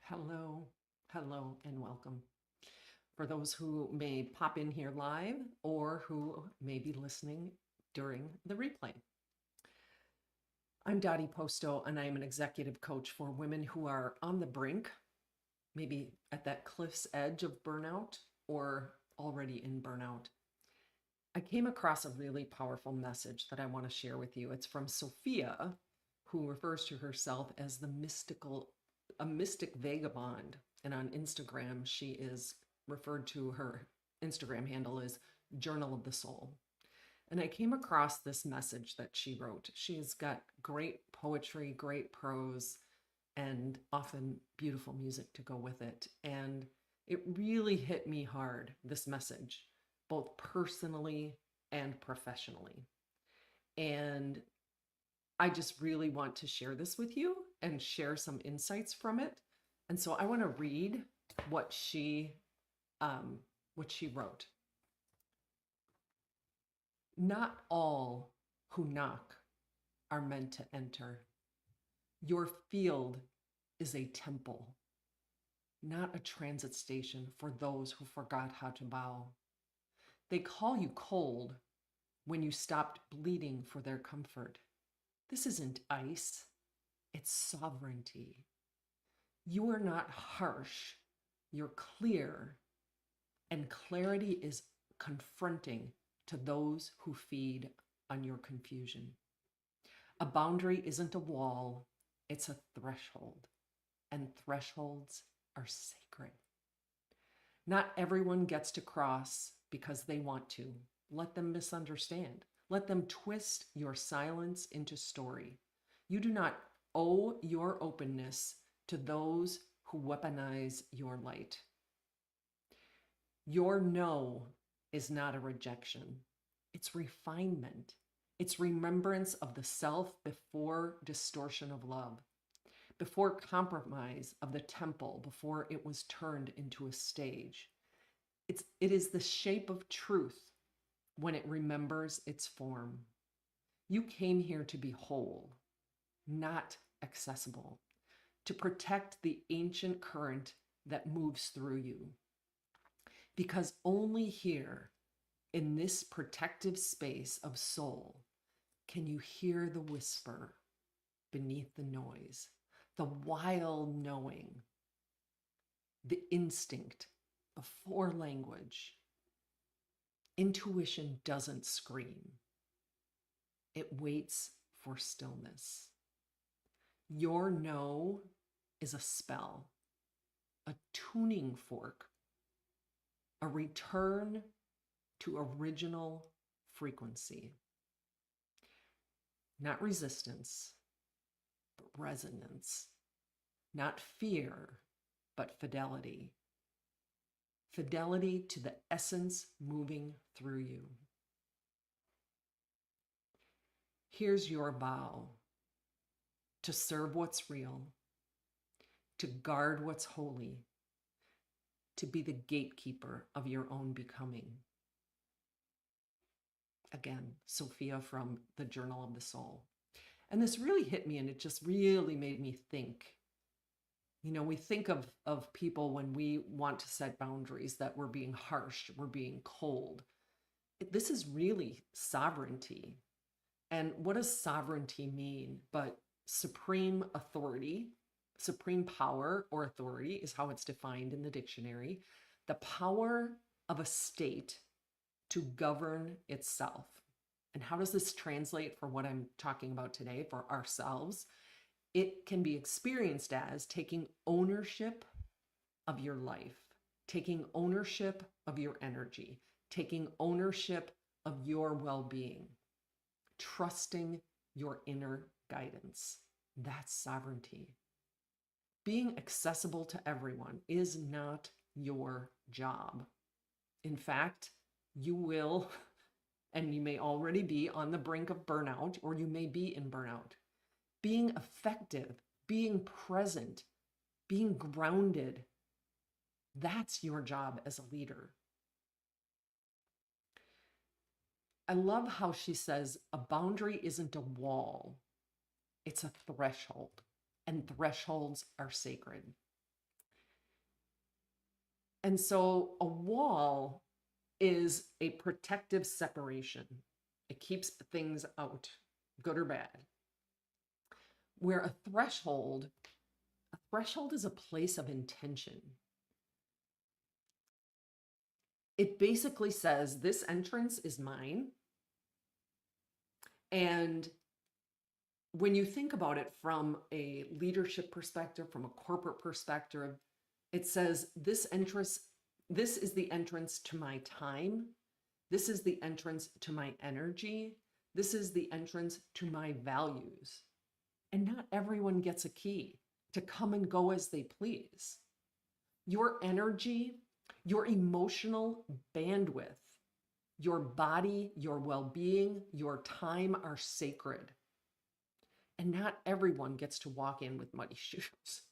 Hello, hello, and welcome. For those who may pop in here live or who may be listening during the replay. I'm 𝗠𝙣𝙤, and I am an executive coach for women who are on the brink, maybe at that cliff's edge of burnout or already in burnout. I came across a really powerful message that I want to share with you. It's from Sophia, who refers to herself as a mystic vagabond. And on Instagram, she is referred to, her Instagram handle is Journal of the Soul. And I came across this message that she wrote. She's got great poetry, great prose, and often beautiful music to go with it. And it really hit me hard, this message, both personally and professionally. And I just really want to share this with you and share some insights from it. And so I want to read what she wrote. Not all who knock are meant to enter. Your field is a temple, not a transit station for those who forgot how to bow. They call you cold when you stopped bleeding for their comfort. This isn't ice, it's sovereignty. You are not harsh, you're clear, and clarity is confronting to those who feed on your confusion. A boundary isn't a wall, it's a threshold, and thresholds are sacred. Not everyone gets to cross because they want to. Let them misunderstand. Let them twist your silence into story. You do not owe your openness to those who weaponize your light. Your no is not a rejection. It's refinement. It's remembrance of the self before distortion of love, before compromise of the temple, before it was turned into a stage. It is the shape of truth when it remembers its form. You came here to be whole, not accessible, to protect the ancient current that moves through you. Because only here, in this protective space of soul, can you hear the whisper beneath the noise, the wild knowing, the instinct of forelanguage. Intuition doesn't scream. It waits for stillness. Your no is a spell, a tuning fork, a return to original frequency. Not resistance, but resonance. Not fear, but fidelity. Fidelity to the essence moving through you. Here's your vow: to serve what's real, to guard what's holy, to be the gatekeeper of your own becoming. Again, Sophia from the Journal of the Soul. And this really hit me, and it just really made me think. You know, we think of people when we want to set boundaries that we're being harsh, we're being cold. This is really sovereignty. And what does sovereignty mean? But supreme authority, supreme power or authority is how it's defined in the dictionary. The power of a state to govern itself. And how does this translate for what I'm talking about today for ourselves? It can be experienced as taking ownership of your life, taking ownership of your energy, taking ownership of your well-being, trusting your inner guidance. That's sovereignty. Being accessible to everyone is not your job. In fact, you will, and you may already be on the brink of burnout, or you may be in burnout. Being effective, being present, being grounded, that's your job as a leader. I love how she says a boundary isn't a wall, it's a threshold, and thresholds are sacred. And so a wall is a protective separation. It keeps things out, good or bad. Where a threshold is a place of intention. It basically says this entrance is mine. And when you think about it from a leadership perspective, from a corporate perspective, it says this is the entrance to my time. This is the entrance to my energy. This is the entrance to my values. And not everyone gets a key to come and go as they please. Your energy, your emotional bandwidth, your body, your well-being, your time are sacred. And not everyone gets to walk in with muddy shoes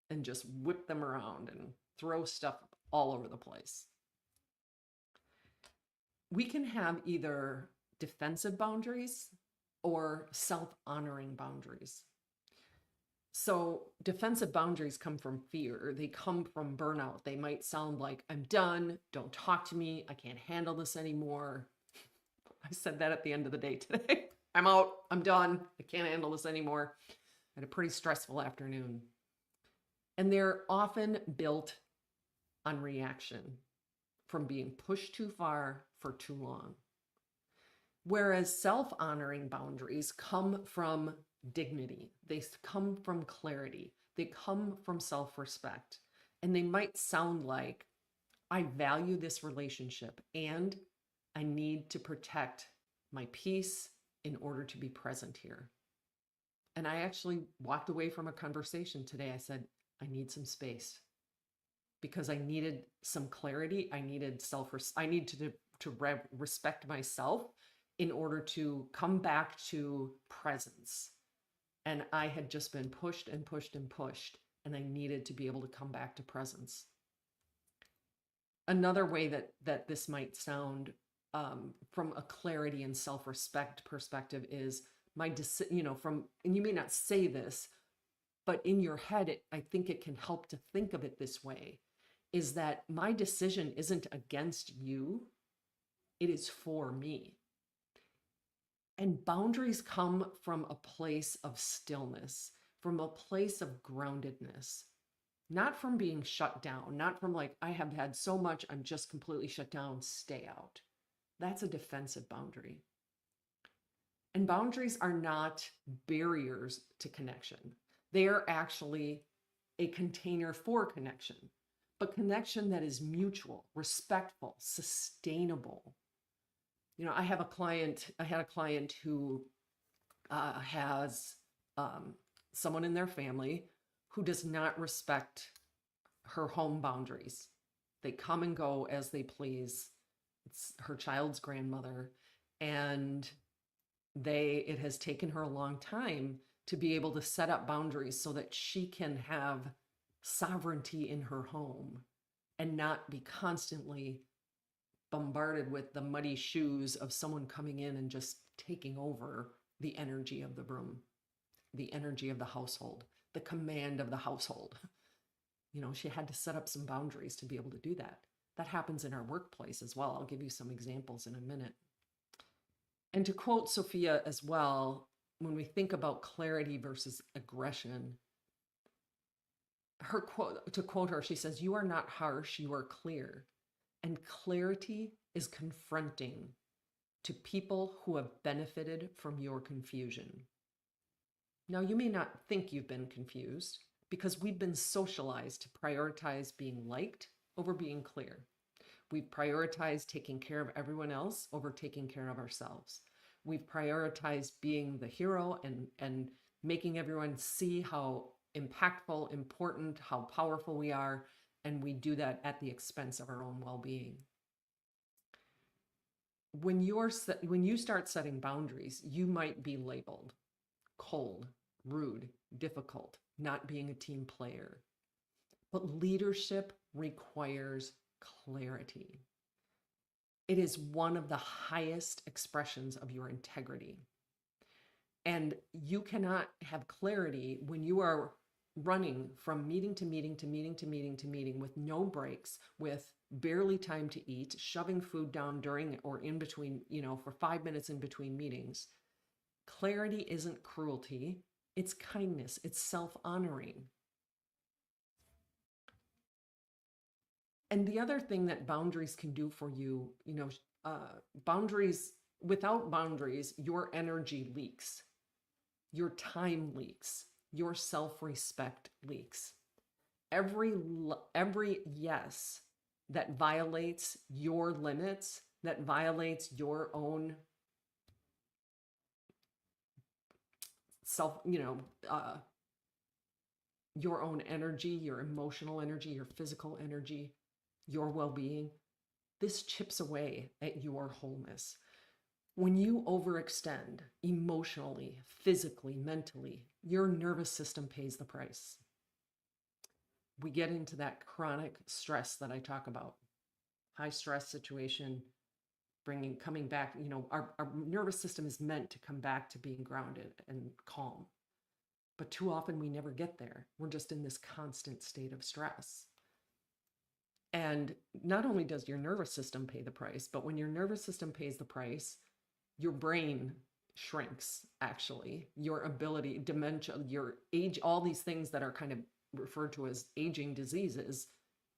and just whip them around and throw stuff all over the place. We can have either defensive boundaries or self-honoring boundaries. So defensive boundaries come from fear. They come from burnout. They might sound like, I'm done, don't talk to me, I can't handle this anymore. I said that at the end of the day today. I'm out, I'm done, I can't handle this anymore. I had a pretty stressful afternoon. And they're often built on reaction from being pushed too far for too long. Whereas self-honoring boundaries come from dignity. They come from clarity. They come from self-respect. And they might sound like, I value this relationship and I need to protect my peace in order to be present here. And I actually walked away from a conversation today. I said, I need some space because I needed some clarity. I needed I need to respect myself in order to come back to presence. And I had just been pushed and pushed and pushed, and I needed to be able to come back to presence. Another way that this might sound from a clarity and self-respect perspective is and you may not say this, but in your head, I think it can help to think of it this way, is that my decision isn't against you, it is for me. And boundaries come from a place of stillness, from a place of groundedness, not from being shut down, not from like, I have had so much, I'm just completely shut down, stay out. That's a defensive boundary. And boundaries are not barriers to connection. They are actually a container for connection, but connection that is mutual, respectful, sustainable. I had a client who has someone in their family who does not respect her home boundaries. They come and go as they please. It's her child's grandmother, and it has taken her a long time to be able to set up boundaries so that she can have sovereignty in her home and not be constantly bombarded with the muddy shoes of someone coming in and just taking over the energy of the room, the energy of the household, the command of the household. She had to set up some boundaries to be able to do that. That happens in our workplace as well. I'll give you some examples in a minute. And to quote Sophia as well, when we think about clarity versus aggression, to quote her, she says, "You are not harsh, you are clear. And clarity is confronting to people who have benefited from your confusion." Now, you may not think you've been confused because we've been socialized to prioritize being liked over being clear. We've prioritized taking care of everyone else over taking care of ourselves. We've prioritized being the hero and making everyone see how impactful, important, how powerful we are. And we do that at the expense of our own well-being. When you start setting boundaries, you might be labeled cold, rude, difficult, not being a team player. But leadership requires clarity. It is one of the highest expressions of your integrity. And you cannot have clarity when you are running from meeting to meeting to meeting to meeting to meeting with no breaks, with barely time to eat, shoving food down during or in between, for 5 minutes in between meetings. Clarity isn't cruelty, it's kindness, it's self-honoring. And the other thing that boundaries can do for you, without boundaries, your energy leaks, your time leaks, your self-respect leaks. Every yes that violates your limits, that violates your own your own energy, your emotional energy, your physical energy, your well-being, this chips away at your wholeness. When you overextend emotionally, physically, mentally, your nervous system pays the price. We get into that chronic stress that I talk about. High stress situation, coming back, our nervous system is meant to come back to being grounded and calm. But too often we never get there. We're just in this constant state of stress. And not only does your nervous system pay the price, but when your nervous system pays the price, your brain shrinks, actually. Your ability, dementia, your age, all these things that are kind of referred to as aging diseases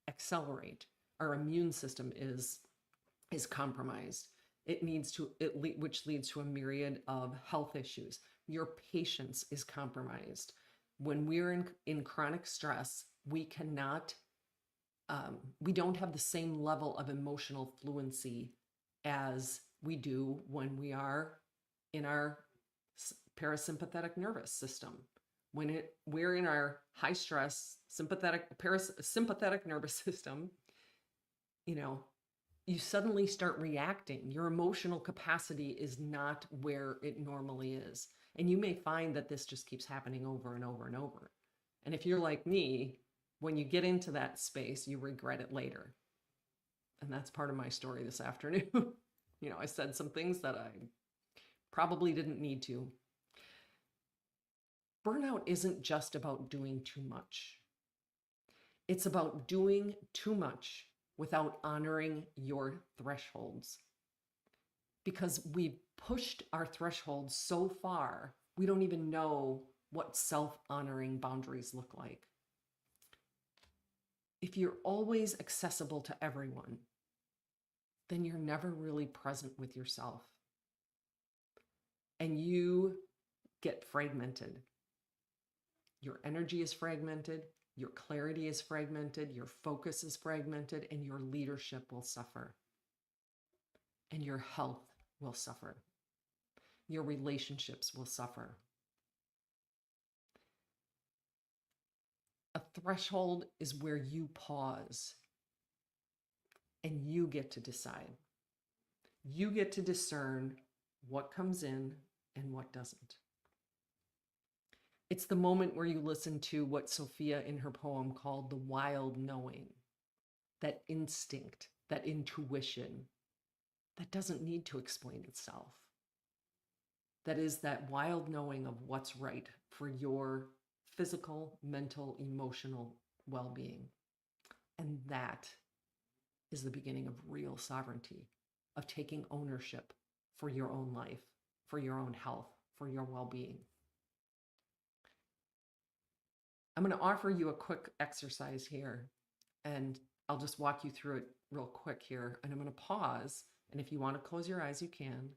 accelerate. Our immune system is compromised. Which leads to a myriad of health issues. Your patience is compromised. When we're in chronic stress, we don't have the same level of emotional fluency as we do when we are in our parasympathetic nervous system. When we're in our high stress sympathetic nervous system, you suddenly start reacting. Your emotional capacity is not where it normally is. And you may find that this just keeps happening over and over and over. And if you're like me, when you get into that space, you regret it later. And that's part of my story this afternoon. I said some things that I probably didn't need to. Burnout isn't just about doing too much. It's about doing too much without honoring your thresholds. Because we've pushed our thresholds so far, we don't even know what self-honoring boundaries look like. If you're always accessible to everyone, then you're never really present with yourself. And you get fragmented. Your energy is fragmented, your clarity is fragmented, your focus is fragmented, and your leadership will suffer. And your health will suffer. Your relationships will suffer. A threshold is where you pause and you get to decide. You get to discern what comes in and what doesn't. It's the moment where you listen to what Sophia in her poem called the wild knowing, that instinct, that intuition that doesn't need to explain itself. That is that wild knowing of what's right for your physical, mental, emotional well-being. And that is the beginning of real sovereignty, of taking ownership for your own life, for your own health, for your well-being. I'm going to offer you a quick exercise here, and I'll just walk you through it real quick here. And I'm going to pause, and if you want to close your eyes, you can.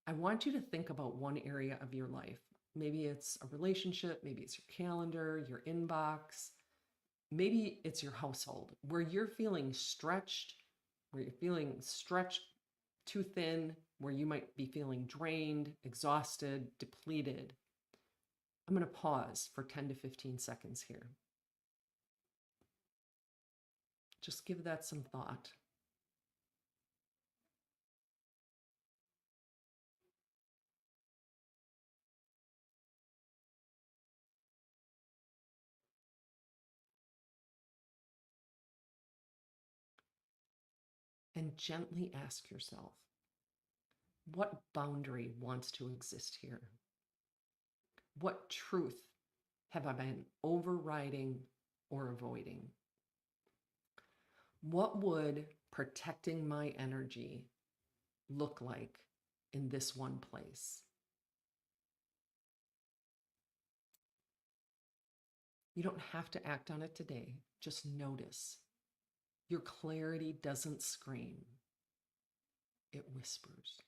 I want you to think about one area of your life. Maybe it's a relationship, maybe it's your calendar, your inbox, maybe it's your household, where you're feeling stretched, too thin, where you might be feeling drained, exhausted, depleted. I'm going to pause for 10 to 15 seconds here. Just give that some thought. And gently ask yourself, what boundary wants to exist here? What truth have I been overriding or avoiding? What would protecting my energy look like in this one place? You don't have to act on it today. Just notice. Your clarity doesn't scream, it whispers.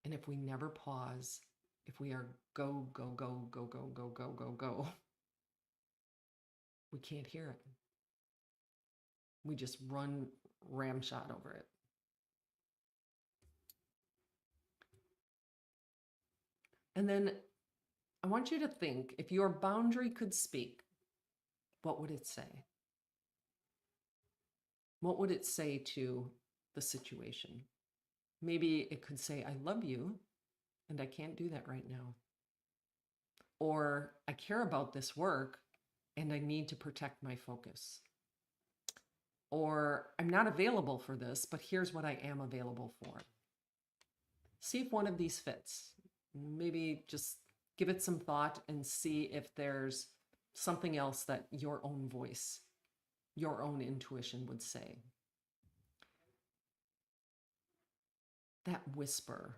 And if we never pause, if we are go, go, go, go, go, go, go, go, go, we can't hear it. We just run ramshot over it. And then I want you to think, if your boundary could speak, what would it say? What would it say to the situation? Maybe it could say, I love you, and I can't do that right now. Or I care about this work, and I need to protect my focus. Or I'm not available for this, but here's what I am available for. See if one of these fits. Maybe just give it some thought and see if there's something else that your own voice, your own intuition would say. That whisper,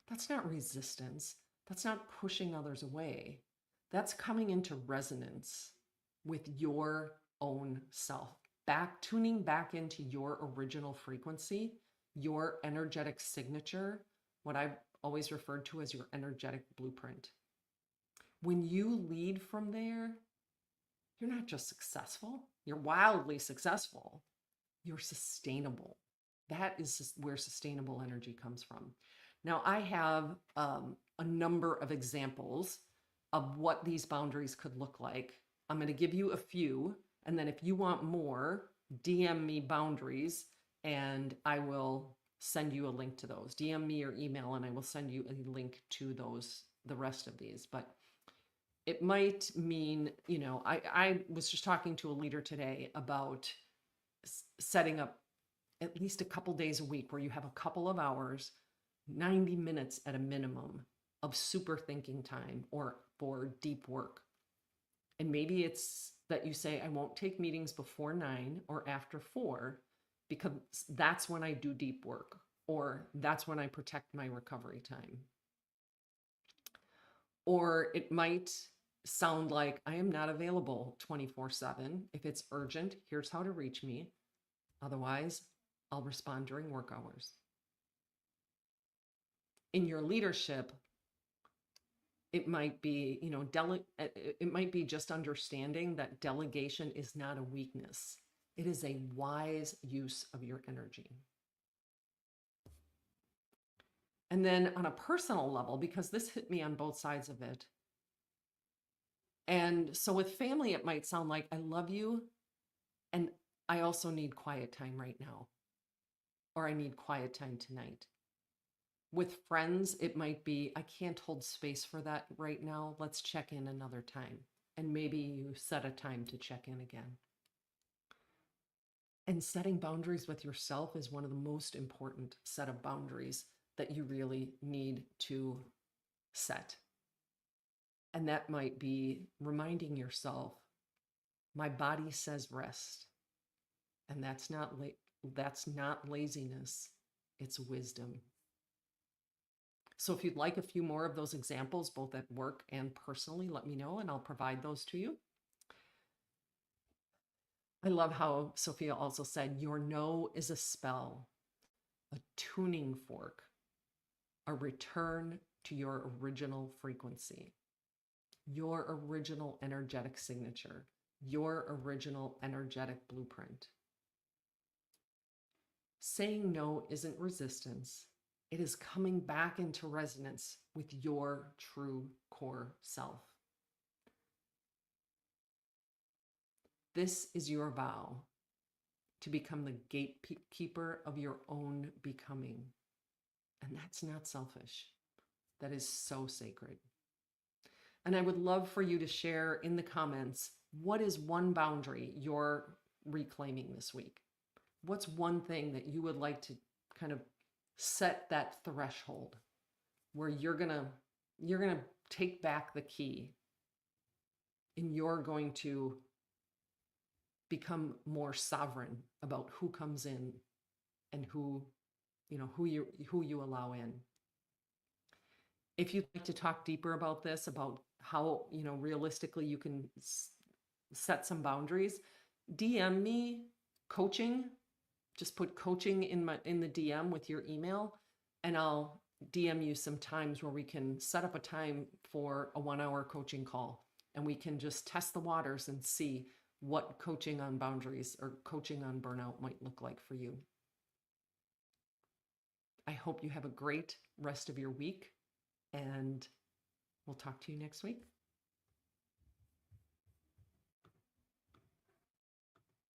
that's not resistance. That's not pushing others away. That's coming into resonance with your own self, tuning back into your original frequency, your energetic signature, what I've always referred to as your energetic blueprint. When you lead from there, you're not just successful, you're wildly successful, you're sustainable. That is where sustainable energy comes from. Now, I have a number of examples of what these boundaries could look like. I'm going to give you a few, and then if you want more, DM me boundaries, and I will send you a link to those. DM me or email, and I will send you a link to those, the rest of these. But it might mean, I was just talking to a leader today about setting up at least a couple days a week where you have a couple of hours, 90 minutes at a minimum of super thinking time or for deep work. And maybe it's that you say, I won't take meetings before 9 or after 4 because that's when I do deep work, or that's when I protect my recovery time. Or it might sound like I am not available 24/7. If it's urgent, here's how to reach me. Otherwise, I'll respond during work hours. In your leadership, it might be, it might be just understanding that delegation is not a weakness. It is a wise use of your energy. And then on a personal level, because this hit me on both sides of it. And so with family, it might sound like, I love you, and I also need quiet time right now, or I need quiet time tonight. With friends, it might be, I can't hold space for that right now. Let's check in another time. And maybe you set a time to check in again. And setting boundaries with yourself is one of the most important set of boundaries that you really need to set. And that might be reminding yourself, my body says rest. And that's not laziness, it's wisdom. So if you'd like a few more of those examples, both at work and personally, let me know and I'll provide those to you. I love how Sophia also said, your no is a spell, a tuning fork, a return to your original frequency, your original energetic signature, your original energetic blueprint. Saying no isn't resistance. It is coming back into resonance with your true core self. This is your vow to become the gatekeeper of your own becoming. And that's not selfish. That is so sacred. And I would love for you to share in the comments, what is one boundary you're reclaiming this week? What's one thing that you would like to kind of set that threshold where you're gonna take back the key and you're going to become more sovereign about who comes in and who you allow in. If you'd like to talk deeper about this, about how, realistically you can set some boundaries, DM me coaching. Just put coaching in the DM with your email, and I'll DM you some times where we can set up a time for a 1-hour coaching call, and we can just test the waters and see what coaching on boundaries or coaching on burnout might look like for you. I hope you have a great rest of your week, and we'll talk to you next week.